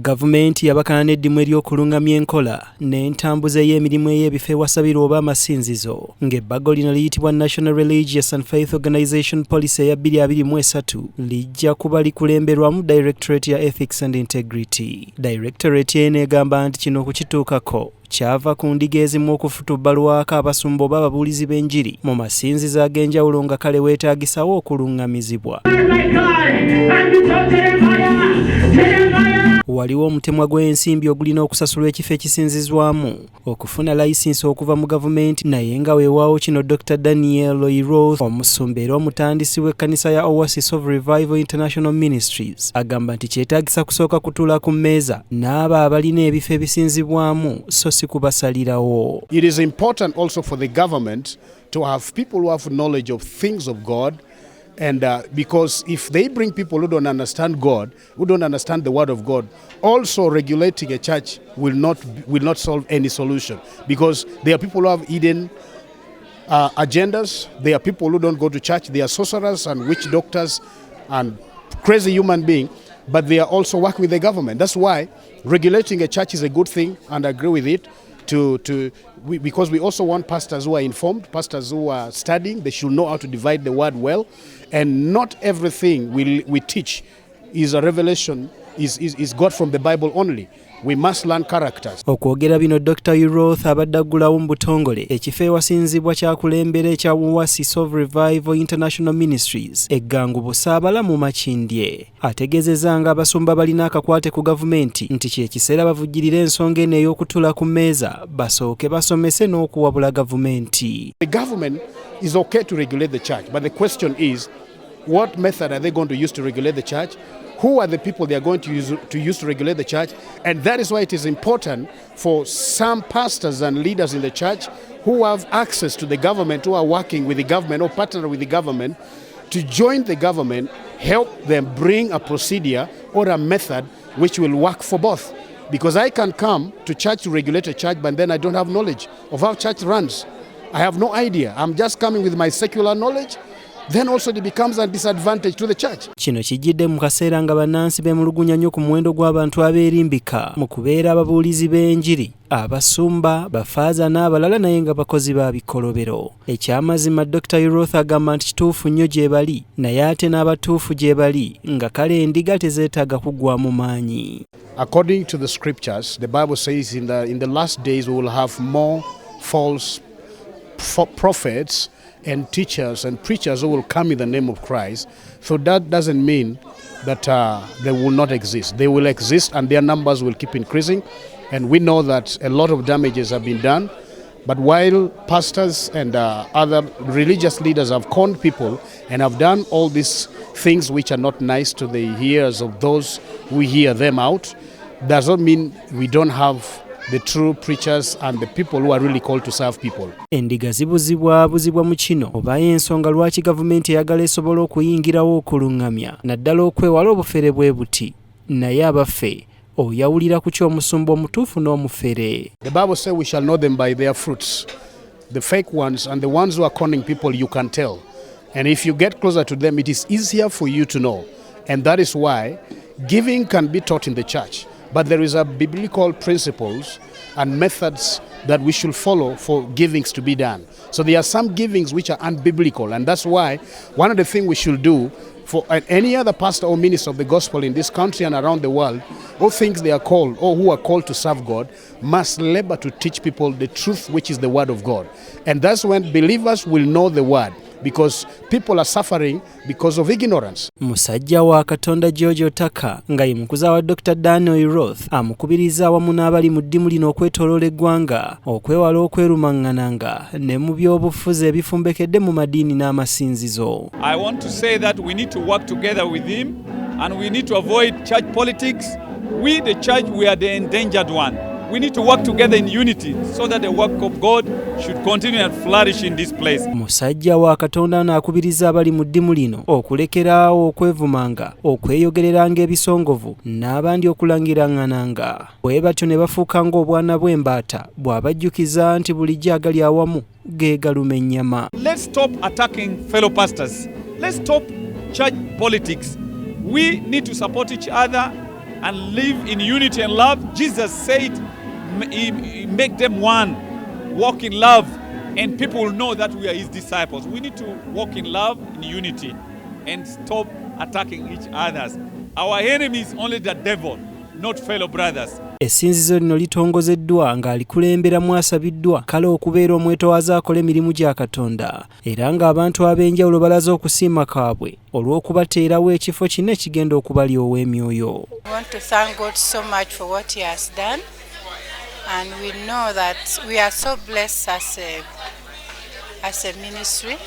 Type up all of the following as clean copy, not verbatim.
Gavumenti yabakana n'eddimu ery'okulungamya enkola n'entambuza y'emirimu ey'ebifo ewasabirwa oba amasinzizo ng'ebbago lino liyitibwa National Religious and Faith Organization Policy eya 2023 lijja kuba likulemberwamu Directorate ya Ethics and Integrity. Directorate eno egamba nti kino okukituukako kyava ku ndiga ezimu okufutubbalwako abasumba oba ababuulizi b'enjiri mu masinzizo ag'enjawulo nga kale weetaagisawo okulungamizibwa. Waliwo omutemwa gw'ensimbi ogulina okusasulwa ekifo ekisinzizwamu okufuna layisinsi okuva mu gavumenti, naye nga weewaawo kino Dr. Daniel Oiroth, omusumba era omutandisi w'ekkanisa ya Oasis of Revival International Ministries, agamba nti kyetaagisa kusooka kutuula ku mmeeza n'abo abalina ebifo ebisinzibwamu so si kubasalirawo. It is important also for the government to have people who have knowledge of things of God. And because if they bring people who don't understand God, who don't understand the word of God, also regulating a church will not solve any solution. Because there are people who have hidden agendas. There are people who don't go to church. They are sorcerers and witch doctors and crazy human beings. But they are also working with the government. That's why regulating a church is a good thing, and I agree with it. Because we also want pastors who are informed, pastors who are studying. They should know how to divide the word well, and not everything we teach is a revelation, is God from the Bible only. We must learn characters. Okwogera bino Dr. Oiroth abadde aggulawo mu butongole ekifo ewasinzibwa kyakulembera ekya Oasis of Revival International Ministries eggangu Busaabala mu Makindye. Ategeezezza nga abasumba balina akakwate ku gavumenti nti kyekiseera bavujjirira ensonga eno ey'okutuula ku mmeeza basooke basomese n'okuwabula gavumenti. The government is okay to regulate the church, but the question is, what method are they going to use to regulate the church? Who are the people they are going to use to regulate the church? And that is why it is important for some pastors and leaders in the church who have access to the government, who are working with the government or partner with the government, to join the government, help them bring a procedure or a method which will work for both. Because I can come to church to regulate a church, but then I don't have knowledge of how church runs. I have no idea. I'm just coming with my secular knowledge. Then also it becomes a disadvantage to the church. Kino kijidde mu kaseera nga bannansi beemulugunya nnyo ku muwendo gw'abantu abeerimbika mu kubeera ababuulizi b'enjiri, abasumba, bafaaza n'abalala naye nga bakozi ba bikolobero. Ekyamazima Dr. Oiroth agamba nti kituufu nnyo gye bali, naye ate n'abatuufu gye bali nga kale endiga tezeetaaga kuggwaamu maanyi. According to the scriptures, the Bible says in the last days we will have more false prophets and teachers and preachers who will come in the name of Christ. So that doesn't mean that they will not exist. They will exist, and their numbers will keep increasing. And we know that a lot of damages have been done. But while pastors and other religious leaders have conned people and have done all these things which are not nice to the ears of those who hear them out, does not mean we don't have the true preachers and the people who are really called to serve people. Endiga zibuzibwa mu kino oba ensonga lwaki gavumenti eyagala esobola okuyingirawo okulungamya naddala okwewala obufere bwe buti, naye abaffe oyawulira ku ky'omusumba omutuufu n'omufere. The Bible says we shall know them by their fruits. The fake ones and the ones who are conning people, you can tell. And if you get closer to them, it is easier for you to know. And that is why giving can be taught in the church. But there is a biblical principles and methods that we should follow for givings to be done. So there are some givings which are unbiblical, and that's why one of the things we should do for any other pastor or minister of the gospel in this country and around the world who thinks they are called or who are called to serve God must labor to teach people the truth, which is the word of God. And that's when believers will know the word, because people are suffering because of ignorance. Musajja wa Katonda George Otaka nga ye mukuza wa Dr. Daniel Oiroth amukubiriza awamu n'abali mu ddimu lino okwetoloola eggwanga okwewala okwerumaŋŋananga ne mu by'obufuzi ebifumbekedde mu madiini n'amasinzizo. I want to say that we need to work together with him, and we need to avoid church politics. We, the church, we are the endangered one. We need to work together in unity so that the work of God should continue and flourish in this place. Musajja wa Katonda n'akubiriza abali mu ddimu lino okulekeraawo okwevumanga, okweyogereranga ebisongovu n'abandi okulangiraŋŋananga. Bwe batyo ne bafuuka ng'obwana bw'embaata bw'abajjukiza nti bulijjo agali awamu geegaluma ennyama. Let's stop attacking fellow pastors. Let's stop church politics. We need to support each other and live in unity and love. Jesus said, make them one, walk in love, and people will know that we are his disciples. We need to walk in love, in unity, and stop attacking each others. Our enemy is only the devil, not fellow brothers. Essinzizo lino litongozeddwa ng'alikulemberamu asabiddwa kale okubeera omwetowaze akola emirimu gya Katonda era ng'abantu ab'enjawulo balaze okusiima kaabwe olw'okubateerawo ekifo kino ekigenda okubali ow'emyoyo. We want to thank God so much for what he has done, and we know that we are so blessed as a ministry,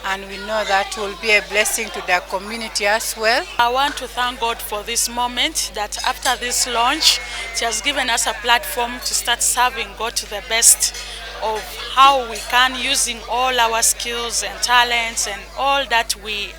and we know that will be a blessing to the community as well. I want to thank God for this moment, that after this launch, it has given us a platform to start serving God to the best of how we can, using all our skills and talents and all that we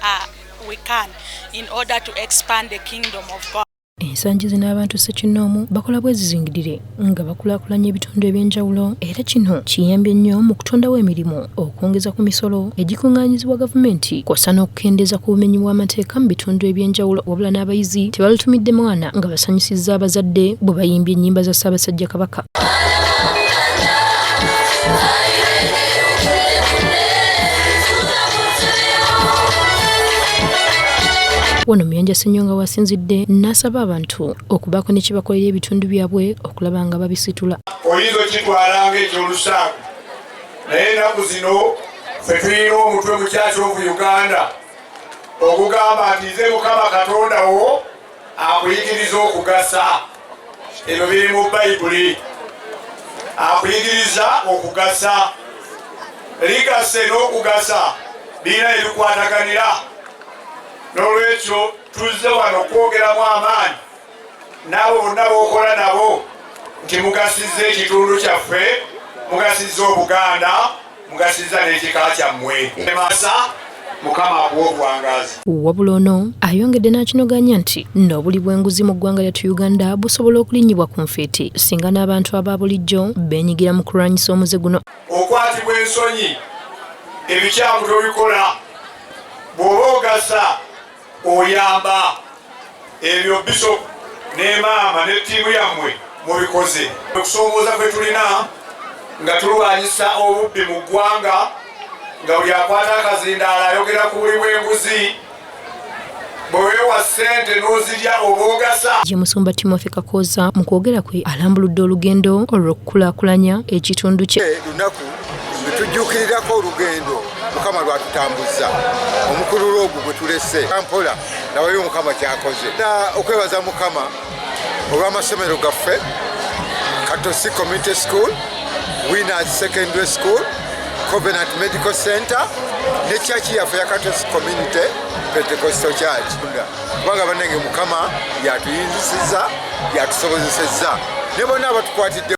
can in order to expand the kingdom of God. Ensangi zino abantu ssekinnoomu bakola bwezizingirire nga bakulaakulanya ebitundu ebyenjawulo era kino kiyambye nnyo mu kutondawo emirimu okwongeza ku misolo egikuŋŋaanyizibwa gavumenti kw'ossa n'okukendeeza ku bumenyi bw'amateeka mu bitundu ebyenjawulo wabula n'abayizi tebalutumidde mwana nga basanyusizza abazadde bwe bayimbye ennyimba za Ssaabasajja Kabaka. Wano Muyanja Ssenyonga wasinzidde n'asaba abantu okubaako ne kibakolera ebitundu byabwe okulaba nga babisitula. Oyinza okitwala ng'ekyolusaago naye ennaku zino ffe tulina omutwe mu Church of Uganda okugamba nti nze Mukama Katonda wo akuyigiriza okugasa. Ebyo biri mu Bayibuli. Akuyigiriza okugasa. Ligase n'okugasa birina ebikwataganira. N'olwekyo tuzze wano kwogeramu amaanyi n'abo bonna b'okola nabo nti mugasizza ekitundu kyaffe, mugasizza Obuganda, mugasizza n'ekika kyammwe. Emasa Mukama akuwa obuwangazi. Wabula ono ayongedde n'akinoganya nti n'obuli bw'enguzi mu ggwanga lyattu Uganda busobola okulinnyibwa ku nfeeti singa n'abantu aba bulijjo beenyigira mu kulwanyisa omuze guno. Okwatibwa ensonyi ebikyamu tobikola, bw'oba ogasa oyamba ebyo Bishop ne maama ne ttiimu yammwe mubikoze. Okusoomooza kwe tulina nga tulwanyisa obubbi mu ggwanga nga buli akwata akazindaala ayogera ku buli bw'enguzi bwe weewa ssente n'ozirya oba ogasa. Ye Musumba Timothy Kakooza mu kwogera kwe alambuludde olugendo olw'okukulaakulanya ekitundu kye. Lunaku tujjuukirirako olugendo Mukama lwatutambuza omukulu ogwo gwe tulese Kampola nawayo Mukama kyakoze okwebaza Mukama olw'amasomero gaffe Katosi Community School, Winners Secondary School, Covenant Medical Center ne church yaffe ya Katosi Community Pentecostal Church. Kubanga bannange Mukama yatuyinzisizza yatusobozesezza.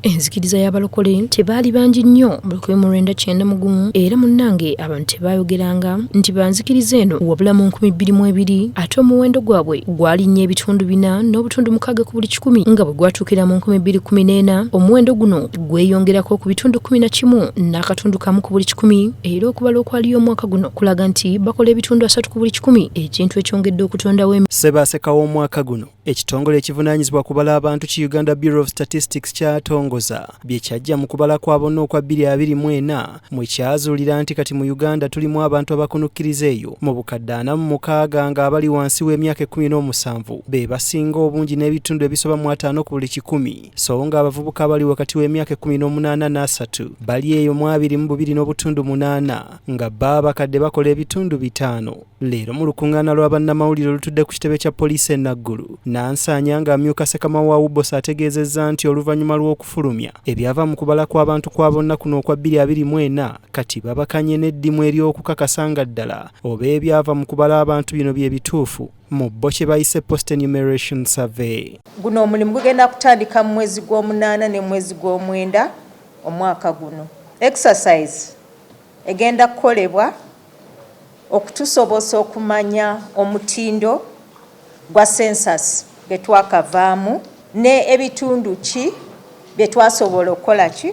Enzikiriza y'abalokole tebaali bangi nnyo mu 1991 era munnange abantu tebaayogeranga nti banzikiriza eno wabula mu 2022 ate omuwendo gwabwe gwalinnye ebitundu 4 n'obutundu 6 ku buli 100 nga bwe gwatuukira mu 2024 omuwendo guno gweyongerako ku bitundu 11 n'akatundu kamu ku buli 100 era okubala okwaliyo omwaka guno kulaga nti bakola ebitundu 3 ku buli 100 ekintu ekyongedde okutondawo Ssebaaseka w'omwaka guno ekitongole ekivunaanyizibwa kubala abantu ki Uganda Bureau of Statistics kyatongoza bye kyajja mu kubala kwa bonna okwa 2024 mwe kyazuulira nti kati mu Uganda tulimu abantu abakunukkiriza eyo mu bukadde 46 nga abali wansi w'emyaka 17 be basinga obungi n'ebitundu ebisoba mu 5 ku buli 100 so nga abavubuka abali wakati w'emyaka 18 n'asatu bali eyo mu 22.8 nga bakadde bakola ebitundu 5 leero mu lukuŋŋaana lw'abannamawulire olutudde ku kitebe kya poliisi enaggulu Nansanya nga amyuka Sekama wa Ubosa ategeezezza nti oluvannyuma lw'okufulumya ebyava mu kubala kw'abantu kwa bonna kuno okwa 2024 kati babakanye n'eddimu ery'okukakasa nga ddala oba ebyava mu kubala abantu bino bye bituufu mu bo kye bayise post enumeration survey. Guno omulimu gugenda kutandika mu mwezi gw'omunaana ne mwezi gw'omwenda omwaka guno. Exercise egenda kukolebwa okutusobosa okumanya omutindo gwa census betwakavaamu ne ebitundu ki betwasobola okukola ki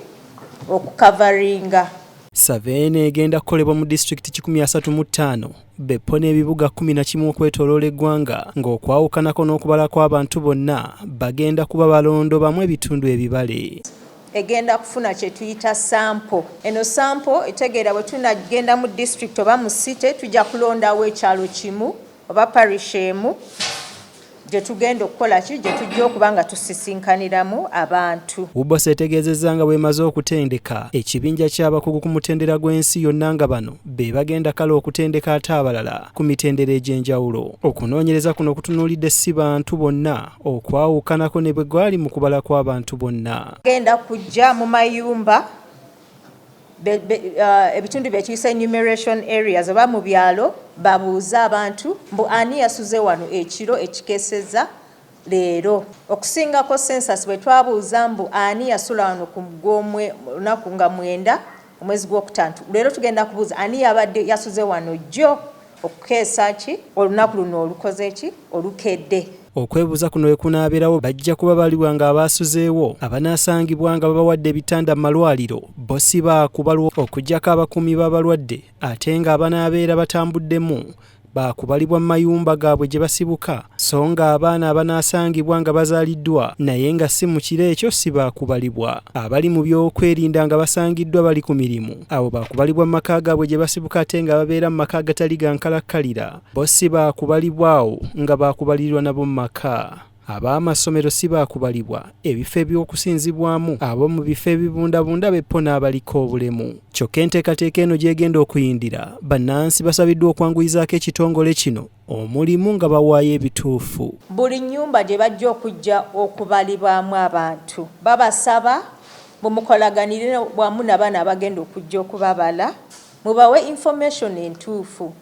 okukavaringa. Survey egenda kukolebwa mu district 135 beppona ebibuga 11 okwetoloola eggwanga ng'okwawukanako n'okubala kw'abantu bonna bagenda kuba balondo bamu ebitundu ebibale. Egenda kufuna kye tuyita sample. Eno sample etegeera bwe tunagenda mu district oba mu city tujja kulondawo ekyalo kimu oba parish emu gye tugenda okukola ki gye tujja okuba nga tusisinkaniramu abantu. Ubose etegeezezza nga bw'emaze okutendeka ekibinja ky'abakugu ku mutendera gw'ensi yonna nga bano be bagenda kale okutendeka ate abalala ku mitendera egy'enjawulo. Okunoonyereza kuno kutunuulidde si bantu bonna okwawukanako ne bwe gwali mu kubala kw'abantu bonna. Genda kujja mu mayumba ebitundu byekiyisa enumeration areas oba mu byalo babuuza abantu mbu ani yasuze wano ekiro ekikeseza leero. Okusingako census bwe twabuuza mbu ani yasula wano ku lunaku nga 9 omwezi gw'okutantu, leero tugenda kubuuza ani yabadde yasuze wano jjo okukeesa ki olunaku luno olukoze ki olukedde. Okwebuuza kuno wekunaabeerawo bajja kuba baliwa nga abaasuzeewo abanaasangibwa nga babawadde ebitanda mu malwaliro bo si baakubalwa okuggyako abakuumi b'abalwadde ate nga abanaabeera batambuddemu baakubalibwa mu mayumba gaabwe gye basibuka so nga abaana abanaasangibwa nga bazaaliddwa naye nga si mu kiro ekyo si baakubalibwa. Abali mu by'okwerinda nga basangiddwa bali ku mirimu abo baakubalibwa mu maka gaabwe gye basibuka ate nga babeera mu maka agatali ga nkalakkalira bo si baakubalibwa awo nga baakubalirwa nabo mu maka. Ab'amasomero si baakubalibwa ebifo eby'okusinzibwamu abo mu bifo ebibundabunda beppona abaliko obulemu. Kyokka enteekateeka eno gy'egenda okuyindira bannansi basabiddwa okwanguyizaako ekitongole kino omulimu nga bawaayo ebituufu. Buli nnyumba gye bajja okujja okubalibwamu abantu babasaba mumukolaganire wamu n'abaana abagenda okujja okubabala mubawe information entuufu.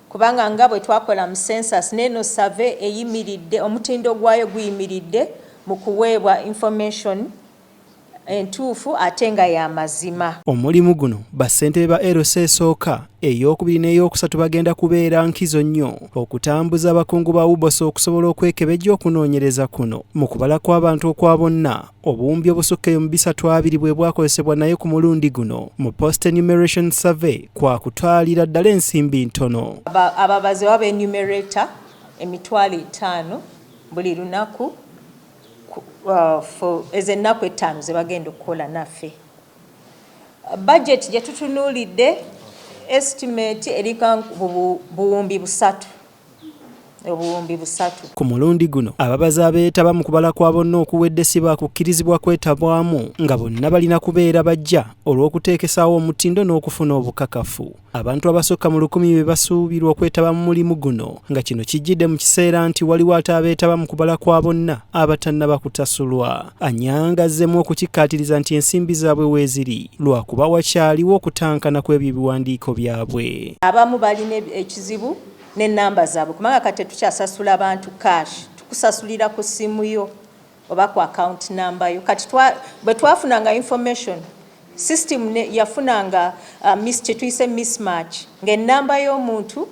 Kubanga nga bwe twakola mu census neno survey eyimiridde omutindo gwayo guyimiridde mu kuweebwa information entuufu ate nga y'amazima. Omulimu guno bassentebe ba LC esooka ey'okubiri n'ey'okusatu bagenda kubeera nkizo nnyo okutambuza abakungu ba Ubose okusobola okwekebejja okunoonyereza kuno mu kubala kw'abantu okwa bonna obuwumbi obusukka mu 320 bwe bwakozesebwa naye ku mulundi guno mu post enumeration survey kwa kutwalira ddala ensimbi ntono. Ababazi baba enumerator emitwalo 5 buli lunaku for ennaku 5 ze bagenda okukola naffe. Budget gye tutunuulidde estimate erika buwumbi 3. Ku mulundi guno ababazi abeetaba mu kubala kwa bonna okuwedde si baakukkirizibwa kwetabwamu nga bonna balina kubeera bajja olw'okuteekesaawo omutindo n'okufuna obukakafu. Abantu abasukka mu 1000 be basuubirwa okwetaba mu mulimu guno nga kino kijjidde mu kiseera nti waliwo ate abeetaba mu kubala kwa bonna abatannaba kutasulwa. Anyangazzemu okukikkaatiriza nti ensimbi zaabwe weeziri lwakuba wakyaliwo okutankana kw'ebyo ebiwandiiko byabwe. Abamu balina ekizibu n'ennamba zaabwe kubanga kati tukyasasula abantu cash tukusasulira ku simu yo oba ku account number yo. Kati bwe twafunanga information system yafunanga tuyise mismatch ng'ennamba y'omuntu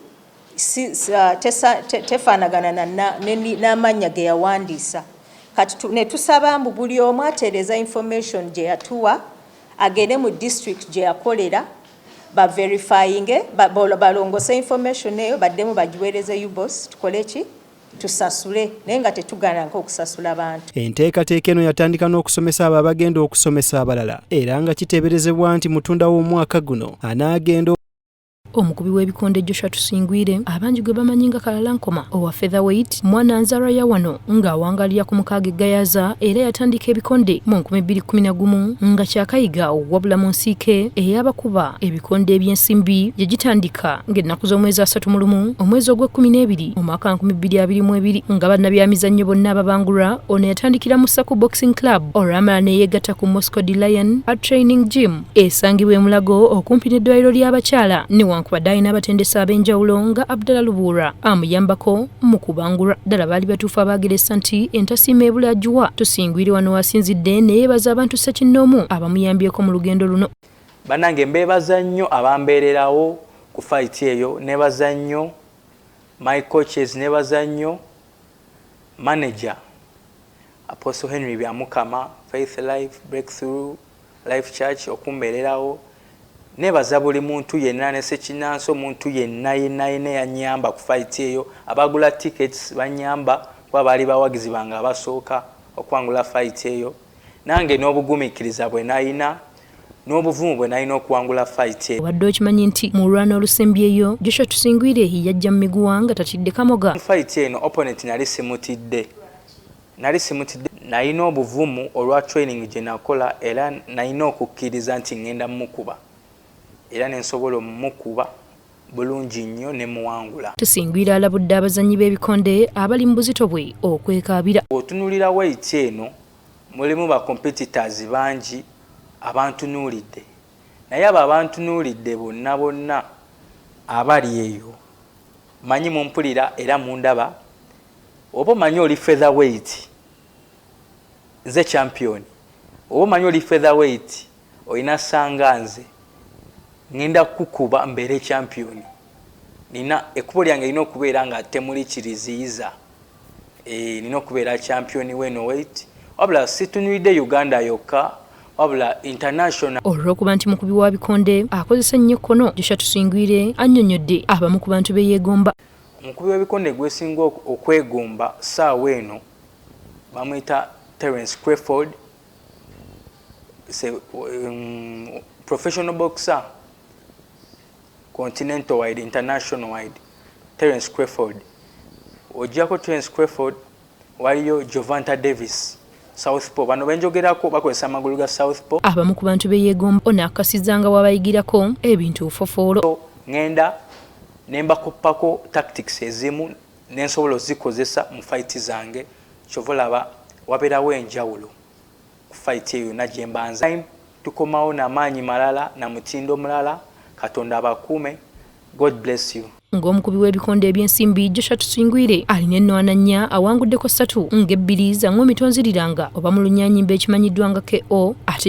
tefaanagana n'amannya ge yawandiisa. Kati ne tusaba mbu buli omu ateereza information gye yatuwa agende mu district gye yakolera ba verifying balongose information eyo baddemu bagiweereze Ubose tukole ki tusasule naye nga tetugaanako okusasula abantu. Enteekateeka eno yatandika n'okusomesa abo abagenda okusomesa abalala era nga kiteeberezebwa nti mutunda w'omwaka guno anaagenda. Omukubi w'ebikonde Joshua Tusingwire abangi gwe bamanyi nga Kalalankoma owa featherweight mwana nzarwa ya wano ng'awangalira ku mukaaga Gayaza era yatandika ebikonde mu 2011 nga kyakayiga wabula mu nsiike ey'abakuba ebikonde eby'ensimbi gye gitandika ng'ennaku z'omwezi 31 omwezi ogw'E12 mu mwaka 2022 nga bannabyamizannyo bonna ababangulwa ono yatandikira mu Saku Boxing Club olwamala ne yeegatta ku Moscow D Lion Art Training Gym esangibwa e Mulago okumpi n'eddwaliro ly'abakyala ne kubaddayo n'abatendesa ab'enjawulo nga Abdallah Lubuura amuyambako mu kubangulwa ddala baali batuufu abaageresa nti entasiima ebula agiwa Tusingwire wano wasinzidde neyeebaza abantu ssekinnoomu abamuyambyeko mu lugendo luno. Bannange mbeebaza nnyo abambeererawo ku fight eyo, neebaza nnyo my coaches, neebaza nnyo manager Apostle Henry Byamukama, Faith Life, Breakthrough Life Church okumbeererawo. nebaza buli muntu yenna ne Ssekinansi omuntu yenna yanyamba ku fight eyo abagula tickets banyamba kuba baali bawagizi bange abasooka okwangula fight eyo nange n'obugumiikiriza bwe nalina n'obuvumu bwe nalina okuwangula fight eyo. Obadde okimanyi nti mu lulwana olusembyeyo Joshua Tusingwire yajja mu miguwa nga tatidde kamoga. Fight eno opponent nali simutidde nalina obuvumu olwa training gye nakola era nalina okukkiriza nti ngenda mukuba era nensobola omukuba bulungi nnyo ne muwangula. Tusingwire alabudde abazannyi b'ebikonde abali mu buzito bwe okwekaabira. Otunulira weight eno mulimu ba competitors bangi abantunuulidde naye abo abantunuulidde bonna abali eyo manyi mumpulira era mundaba oba omanyi oli featherweight nze champion oba omanyi oli featherweight olina sanga nze ngenda kukuba mbeere champion nina ekkubo lyange lina okubeera nga temulikiriziyiza nina okubeera champion weno weight wabula situnuulidde Uganda yokka wabula international. Olw'okuba nti mukubi wa bikonde akozesa nnyo kkono Joshua Tusingwire annyonnyodde abamu ku bantu be yeegomba. Omukubi w'ebikonde gwesinga okwegomba ssaawa eno bamuyita Terence Crawford, professional boxer continental wide, international wide. Terence Crawford ojjako Terence Crawford waliyo Jovanta Davis Southpaw bano benjogerako bakozesa amagulu ga Southpaw. Abamu ku bantu be yeegomba onaakasizanga wabayigirako ebintu fofoolo. Ngenda nembakuppako tactics ezimu nensobola ozikozesa mu fight zange kyovolaba wabeerawo enjawulo ku fight eyo nagye mbanza tukomawo n'amaanyi malala na mutindo mulala. Katonda abakuume. God bless you. Ng'omukubi w'ebikonde eby'ensimbi Joshua Tusingwire alina ennoananya awanguddeko 3 ng'ebbiri za ng'omitonziriranga oba mu lunyanyimba ekimanyiddwa nga KO